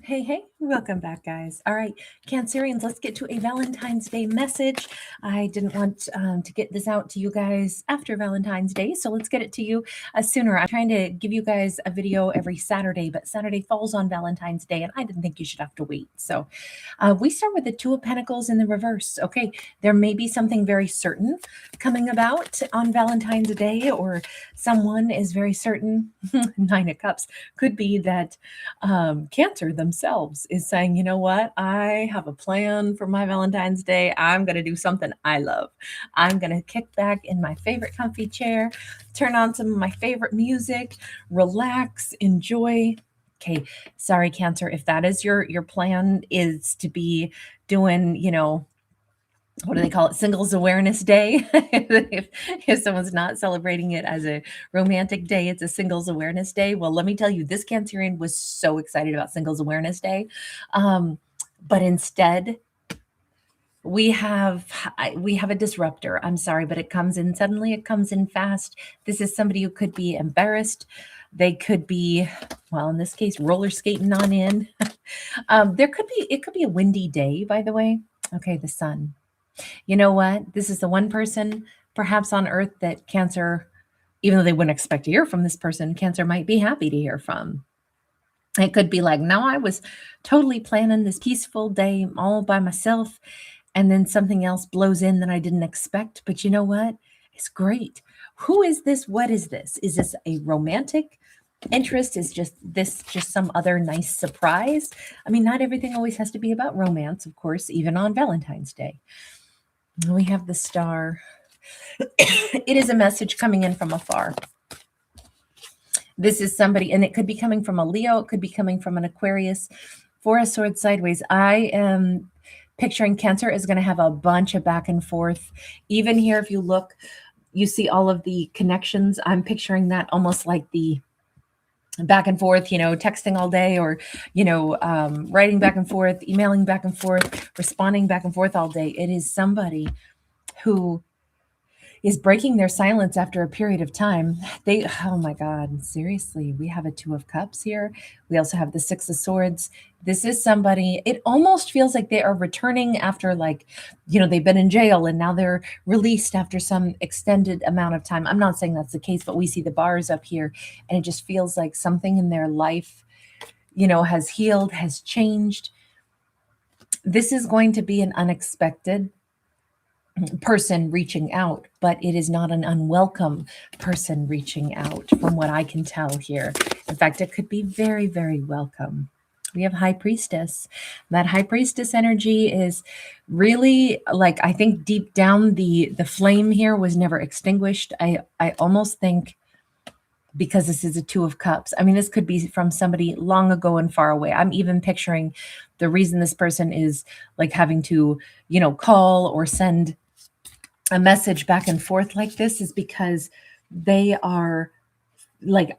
Hey, hey, welcome back, guys. All right, Cancerians, let's get to a Valentine's Day message. I didn't want to get this out to you guys after Valentine's Day, so let's get it to you sooner. I'm trying to give you guys a video every Saturday, but Saturday falls on Valentine's Day, and I didn't think you should have to wait. So we start with the Two of Pentacles in the reverse. Okay, there may be something very certain coming about on Valentine's Day, or someone is very certain. Nine of Cups could be that Cancer themselves is saying, you know what? I have a plan for my Valentine's Day. I'm going to do something I love. I'm going to kick back in my favorite comfy chair, turn on some of my favorite music, relax, enjoy. Okay, sorry, Cancer, if that is your plan, is to be doing, what do they call it? Singles Awareness Day. if someone's not celebrating it as a romantic day, it's a Singles Awareness Day. Well, let me tell you, this Cancerian was so excited about Singles Awareness Day. But instead, we have a disruptor. I'm sorry, but it comes in suddenly. It comes in fast. This is somebody who could be embarrassed. They could be, well, in this case, roller skating on in. It could be a windy day, by the way. Okay, the sun. You know what? This is the one person perhaps on earth that Cancer, even though they wouldn't expect to hear from this person, Cancer might be happy to hear from. It could be like, no, I was totally planning this peaceful day all by myself, and then something else blows in that I didn't expect. But you know what? It's great. Who is this? What is this? Is this a romantic interest? Is this just some other nice surprise? I mean, not everything always has to be about romance, of course, even on Valentine's Day. We have the Star. It is a message coming in from afar. This is somebody, and it could be coming from a Leo. It could be coming from an Aquarius. Four of Swords sideways. I am picturing Cancer is going to have a bunch of back and forth. Even here, if you look, you see all of the connections. I'm picturing that almost like the back and forth, texting all day, or, writing back and forth, emailing back and forth, responding back and forth all day. It is somebody who is breaking their silence after a period of time. Oh my God, seriously, we have a Two of Cups here. We also have the Six of Swords. This is somebody, it almost feels like they are returning after, they've been in jail and now they're released after some extended amount of time. I'm not saying that's the case, but we see the bars up here, and it just feels like something in their life, has healed, has changed. This is going to be an unexpected person reaching out, but it is not an unwelcome person reaching out, from what I can tell here. In fact, it could be very, very welcome. We have High Priestess. That High Priestess energy is really, I think deep down the flame here was never extinguished. I almost think, because this is a Two of Cups, I mean, this could be from somebody long ago and far away. I'm even picturing the reason this person is having to, call or send a message back and forth like this is because they are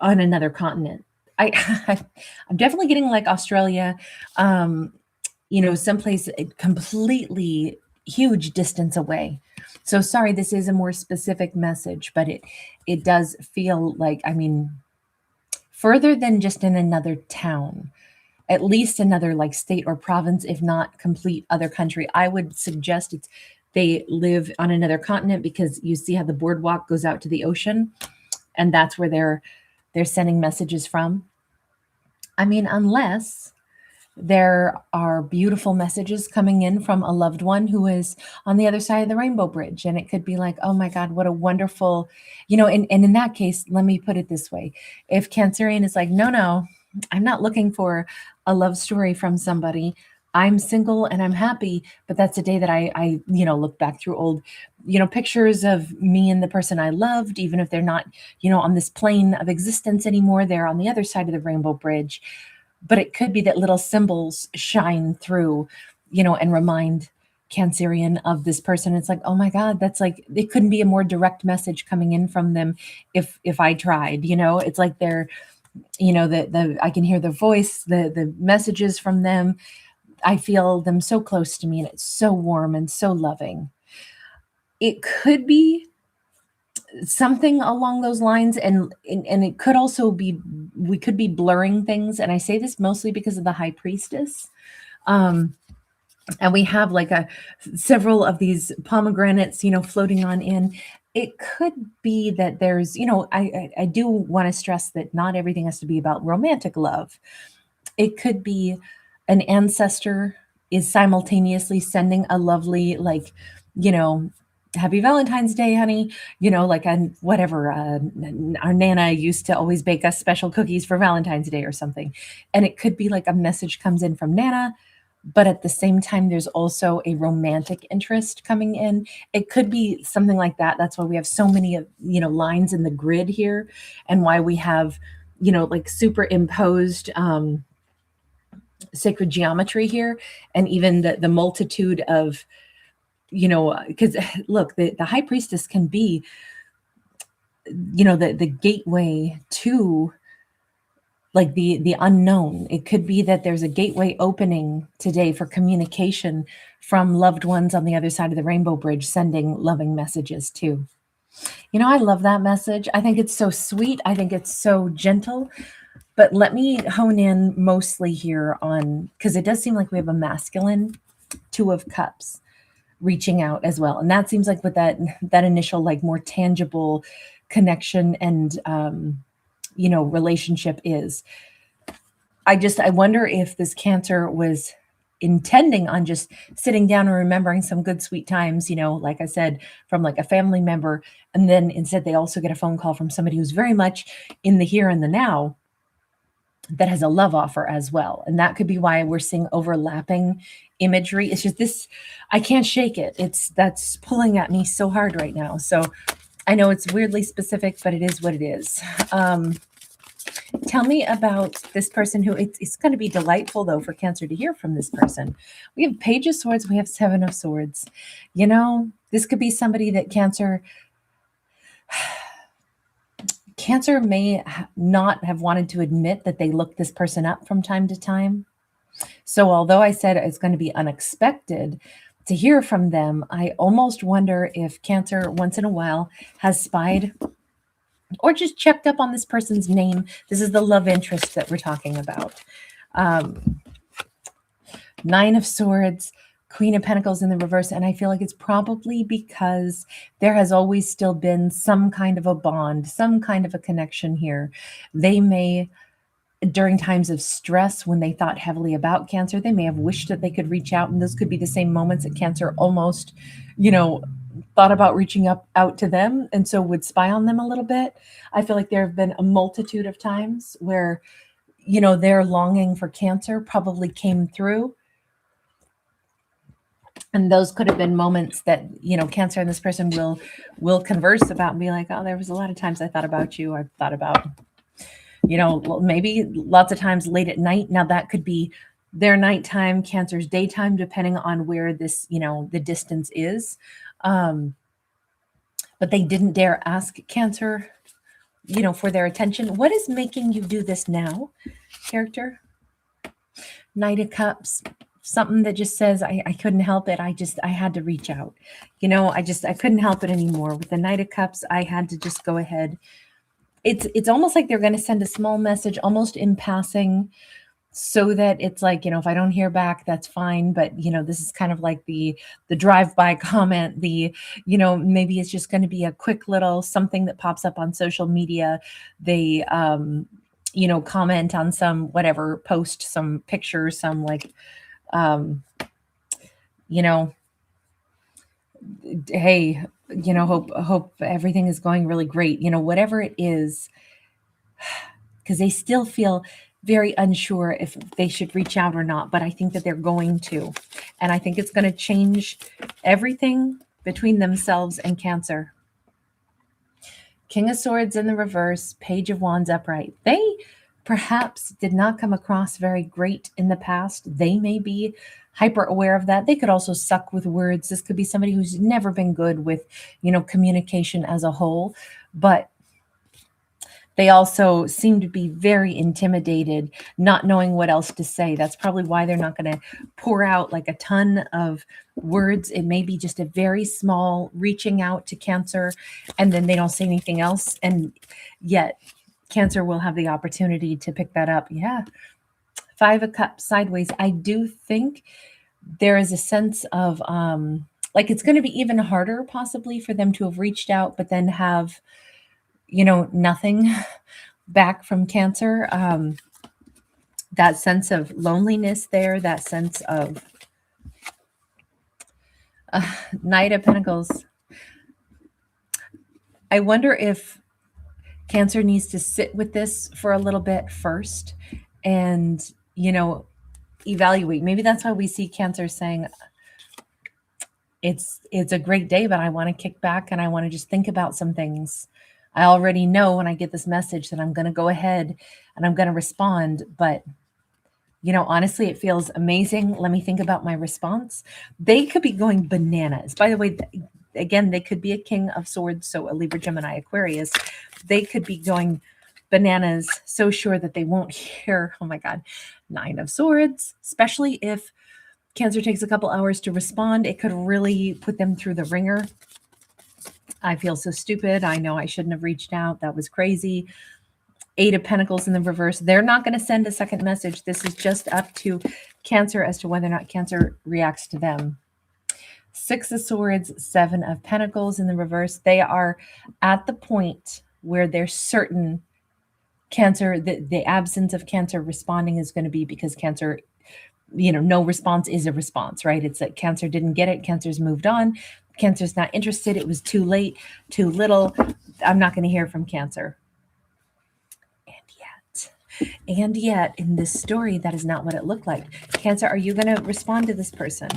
on another continent. I'm definitely getting Australia, someplace completely huge distance away. So sorry, this is a more specific message, but it does feel further than just in another town, at least another state or province, if not complete other country. I would suggest they live on another continent, because you see how the boardwalk goes out to the ocean, and that's where they're sending messages from. I mean, unless there are beautiful messages coming in from a loved one who is on the other side of the rainbow bridge, and it could be like, oh my God, what a wonderful, and in that case, let me put it this way. If Cancerian is like, no, I'm not looking for a love story from somebody. I'm single and I'm happy, but that's a day that I look back through old, pictures of me and the person I loved, even if they're not, on this plane of existence anymore, they're on the other side of the rainbow bridge. But it could be that little symbols shine through, and remind Cancerian of this person. It's like, oh my God, that's it couldn't be a more direct message coming in from them if I tried, it's like they're, I can hear their voice, the messages from them. I feel them so close to me, and it's so warm and so loving. It could be something along those lines. And it could also be, we could be blurring things. And I say this mostly because of the high priestess. And we have like several of these pomegranates, floating on in. It could be that there's, I do want to stress that not everything has to be about romantic love. It could be an ancestor is simultaneously sending a lovely, like, happy Valentine's Day, honey. Like, whatever, our Nana used to always bake us special cookies for Valentine's Day or something. And it could be like a message comes in from Nana, but at the same time, there's also a romantic interest coming in. It could be something like that. That's why we have so many, lines in the grid here, and why we have, like superimposed sacred geometry here, and even the multitude of, because look, the high priestess can be, the gateway to, like, the unknown. It could be that there's a gateway opening today for communication from loved ones on the other side of the rainbow bridge, sending loving messages too. I love that message. I think it's so sweet. I think it's so gentle. But let me hone in mostly here on, because it does seem like we have a masculine Two of Cups reaching out as well. And that seems like what that initial, like, more tangible connection and, relationship is. I wonder if this Cancer was intending on just sitting down and remembering some good, sweet times, like I said, from like a family member. And then instead they also get a phone call from somebody who's very much in the here and the now, that has a love offer as well. And that could be why we're seeing overlapping imagery. It's just this, I can't shake it. That's pulling at me so hard right now. So I know it's weirdly specific, but it is what it is. Tell me about this person who, it's going to be delightful though for Cancer to hear from this person. We have Page of Swords. We have Seven of Swords. This could be somebody that Cancer may not have wanted to admit that they looked this person up from time to time. So although I said it's going to be unexpected to hear from them, I almost wonder if Cancer once in a while has spied or just checked up on this person's name. This is the love interest that we're talking about. Nine of Swords, Queen of Pentacles in the reverse. And I feel like it's probably because there has always still been some kind of a bond, some kind of a connection here. They may, during times of stress, when they thought heavily about Cancer, they may have wished that they could reach out. And those could be the same moments that Cancer almost, thought about reaching out to them, and so would spy on them a little bit. I feel like there have been a multitude of times where, their longing for Cancer probably came through. And those could have been moments that, Cancer and this person will converse about and be like, oh, there was a lot of times I thought about you. I thought about, maybe lots of times late at night. Now that could be their nighttime, Cancer's daytime, depending on where this, the distance is. But they didn't dare ask Cancer, for their attention. What is making you do this now, character? Knight of Cups. Something that just says, I couldn't help it. I had to reach out. I couldn't help it anymore. With the Knight of Cups, I had to just go ahead. It's almost like they're going to send a small message, almost in passing, so that it's like, if I don't hear back, that's fine. But, this is kind of like the drive-by comment, maybe it's just going to be a quick little something that pops up on social media. They, comment on some, whatever, post some pictures, some like, hey, hope everything is going really great, whatever it is, because they still feel very unsure if they should reach out or not, but I think that they're going to, and I think it's going to change everything between themselves and Cancer. King of Swords in the reverse, Page of Wands upright. They perhaps did not come across very great in the past. They may be hyper aware of that. They could also suck with words. This could be somebody who's never been good with, communication as a whole, but They also seem to be very intimidated, not knowing what else to say. That's probably why they're not going to pour out like a ton of words. It may be just a very small reaching out to Cancer, and then they don't say anything else. And yet, Cancer will have the opportunity to pick that up. Yeah. 5 of Cups sideways. I do think there is a sense of like it's going to be even harder possibly for them to have reached out, but then have, nothing back from Cancer. That sense of loneliness there, that sense of Knight of Pentacles. I wonder if Cancer needs to sit with this for a little bit first and, evaluate. Maybe that's why we see Cancer saying, it's a great day, but I want to kick back and I want to just think about some things. I already know when I get this message that I'm going to go ahead and I'm going to respond, but honestly, it feels amazing. Let me think about my response. They could be going bananas. By the way, again, they could be a King of Swords, so a Libra, Gemini, Aquarius. They could be going bananas, so sure that they won't hear, oh my God, 9 of Swords, especially if Cancer takes a couple hours to respond. It could really put them through the ringer. I feel so stupid. I know I shouldn't have reached out. That was crazy. 8 of Pentacles in the reverse. They're not going to send a second message. This is just up to Cancer as to whether or not Cancer reacts to them. 6 of Swords, 7 of Pentacles in the reverse. They are at the point where they're certain Cancer, the absence of Cancer responding is going to be because Cancer, no response is a response, right? It's like Cancer didn't get it. Cancer's moved on. Cancer's not interested. It was too late, too little. I'm not going to hear from Cancer. And yet, in this story, that is not what it looked like. Cancer, are you going to respond to this person?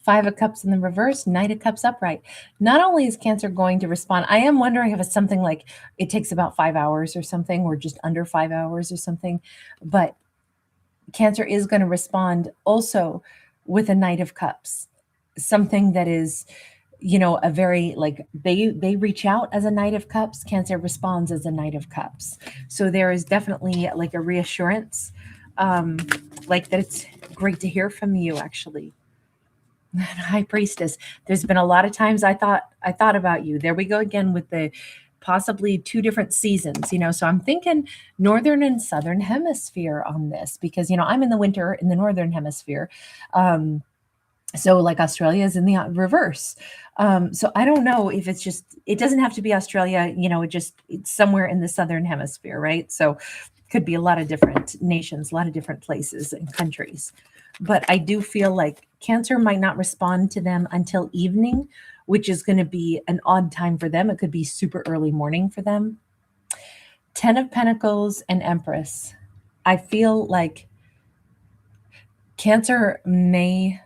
5 of Cups in the reverse, Knight of Cups upright. Not only is Cancer going to respond, I am wondering if it's something like it takes about 5 hours or something, or just under 5 hours or something. But Cancer is going to respond also with a Knight of Cups, something that is, a very they reach out as a Knight of Cups. Cancer responds as a Knight of Cups. So there is definitely like a reassurance, like that it's great to hear from you, actually. High Priestess. There's been a lot of times I thought about you. There we go again with the possibly 2 different seasons, so I'm thinking northern and southern hemisphere on this because, I'm in the winter in the northern hemisphere. So like Australia is in the reverse. So I don't know if it's just, it doesn't have to be Australia, it's somewhere in the southern hemisphere, right? So it could be a lot of different nations, a lot of different places and countries. But I do feel like Cancer might not respond to them until evening, which is going to be an odd time for them. It could be super early morning for them. 10 of Pentacles and Empress. I feel like Cancer may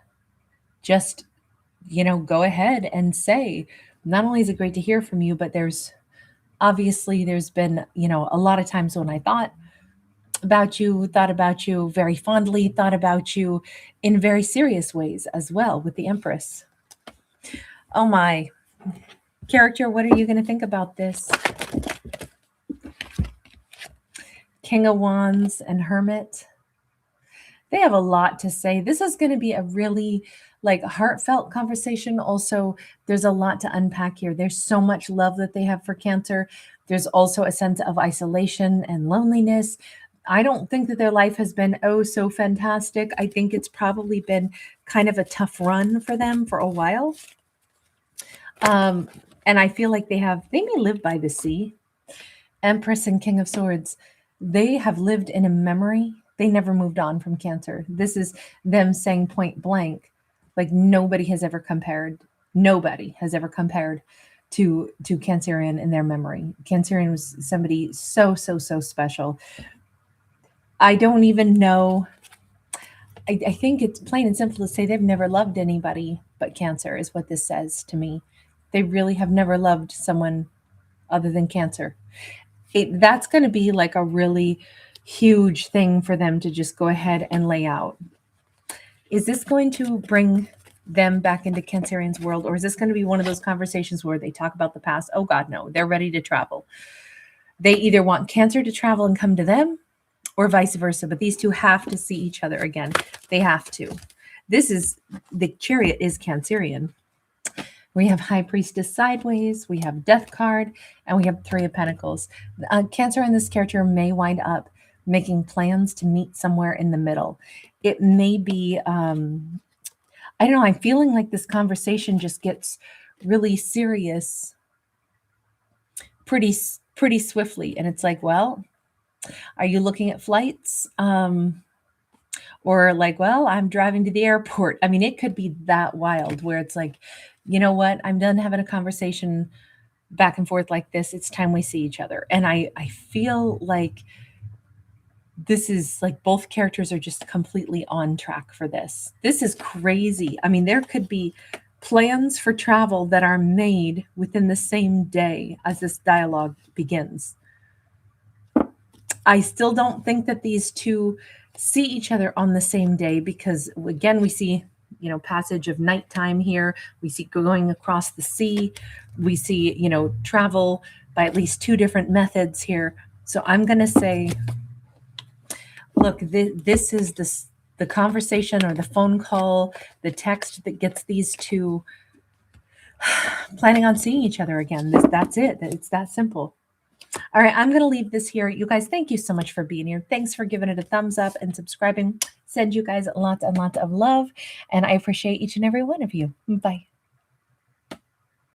just, go ahead and say, not only is it great to hear from you, but there's been, a lot of times when I thought about you very fondly, thought about you in very serious ways as well with the Empress. Oh my. Character, what are you going to think about this? King of Wands and Hermit. They have a lot to say. This is going to be a really heartfelt conversation. Also, there's a lot to unpack here. There's so much love that they have for Cancer. There's also a sense of isolation and loneliness. I don't think that their life has been so fantastic. I think it's probably been kind of a tough run for them for a while. And I feel like they may live by the sea. Empress and King of Swords, they have lived in a memory. They never moved on from Cancer. This is them saying point blank, like nobody has ever compared to Cancerian in their memory. Cancerian was somebody so special. I don't even know. I think it's plain and simple to say they've never loved anybody but Cancer is what this says to me. They really have never loved someone other than Cancer. That's going to be like a really huge thing for them to just go ahead and lay out. Is this going to bring them back into Cancerian's world? Or is this going to be one of those conversations where they talk about the past? Oh God, no, they're ready to travel. They either want Cancer to travel and come to them or vice versa, but these two have to see each other again. They have to. This is, the Chariot is Cancerian. We have High Priestess sideways, we have Death card, and we have Three of Pentacles. Cancer in this character may wind up making plans to meet somewhere in the middle. It may be, I don't know, I'm feeling like this conversation just gets really serious pretty swiftly. And it's like, well, are you looking at flights? Or like, well, I'm driving to the airport. I mean, it could be that wild where it's like, you know what? I'm done having a conversation back and forth like this. It's time we see each other. And I feel like this is like both characters are just completely on track for this. This is crazy. I mean, there could be plans for travel that are made within the same day as this dialogue begins. I still don't think that these two see each other on the same day because, again, we see, you know, passage of nighttime here. We see going across the sea. We see, you know, travel by at least two different methods here. So I'm going to say, look, this is the conversation or the phone call, the text that gets these two planning on seeing each other again. That's it. It's that simple. All right, I'm going to leave this here. You guys, thank you so much for being here. Thanks for giving it a thumbs up and subscribing. Send you guys lots and lots of love, and I appreciate each and every one of you. Bye.